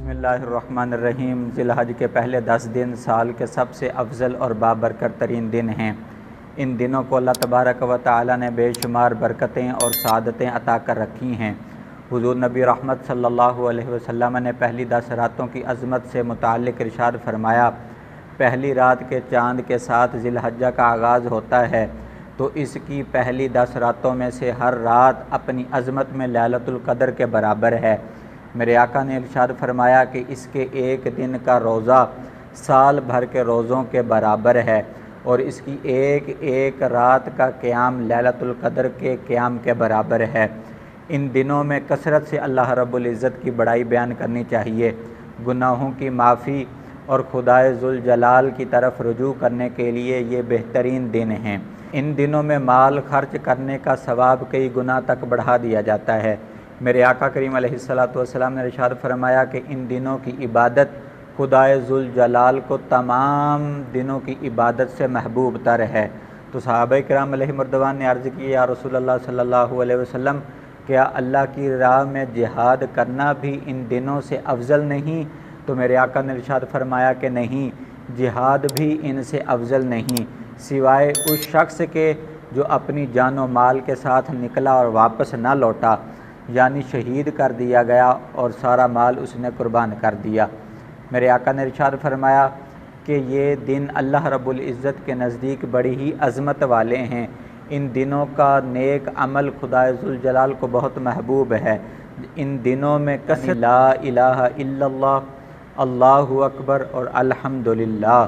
بسم اللہ الرحمن الرحیم۔ ذی الحج کے پہلے 10 دن سال کے سب سے افضل اور بابرکت ترین دن ہیں۔ ان دنوں کو اللہ تبارک و تعالی نے بے شمار برکتیں اور سعادتیں عطا کر رکھی ہیں۔ حضور نبی رحمت صلی اللہ علیہ وسلم نے پہلی 10 راتوں کی عظمت سے متعلق ارشاد فرمایا، پہلی رات کے چاند کے ساتھ ذی الحجہ کا آغاز ہوتا ہے تو اس کی پہلی 10 راتوں میں سے ہر رات اپنی عظمت میں لیلۃ القدر کے برابر ہے۔ میرے آقا نے ارشاد فرمایا کہ اس کے ایک دن کا روزہ سال بھر کے روزوں کے برابر ہے اور اس کی ایک ایک رات کا قیام لیلۃ القدر کے قیام کے برابر ہے۔ ان دنوں میں کثرت سے اللہ رب العزت کی بڑائی بیان کرنی چاہیے، گناہوں کی معافی اور خدائے ذوالجلال کی طرف رجوع کرنے کے لیے یہ بہترین دن ہیں۔ ان دنوں میں مال خرچ کرنے کا ثواب کئی گنا تک بڑھا دیا جاتا ہے۔ میرے آقا کریم علیہ السلام نے ارشاد فرمایا کہ ان دنوں کی عبادت خدائے ذوالجلال کو تمام دنوں کی عبادت سے محبوب تر ہے۔ تو صحابہ کرام علیہ رضوان نے عرض کی، یا رسول اللہ صلی اللہ علیہ وسلم، کیا اللہ کی راہ میں جہاد کرنا بھی ان دنوں سے افضل نہیں؟ تو میرے آقا نے ارشاد فرمایا کہ نہیں، جہاد بھی ان سے افضل نہیں، سوائے اس شخص کے جو اپنی جان و مال کے ساتھ نکلا اور واپس نہ لوٹا، یعنی شہید کر دیا گیا اور سارا مال اس نے قربان کر دیا۔ میرے آقا نے ارشاد فرمایا کہ یہ دن اللہ رب العزت کے نزدیک بڑی ہی عظمت والے ہیں۔ ان دنوں کا نیک عمل خدائے ذوالجلال کو بہت محبوب ہے۔ ان دنوں میں کثرت لا الہ الا اللہ، اللہ اکبر اور الحمدللہ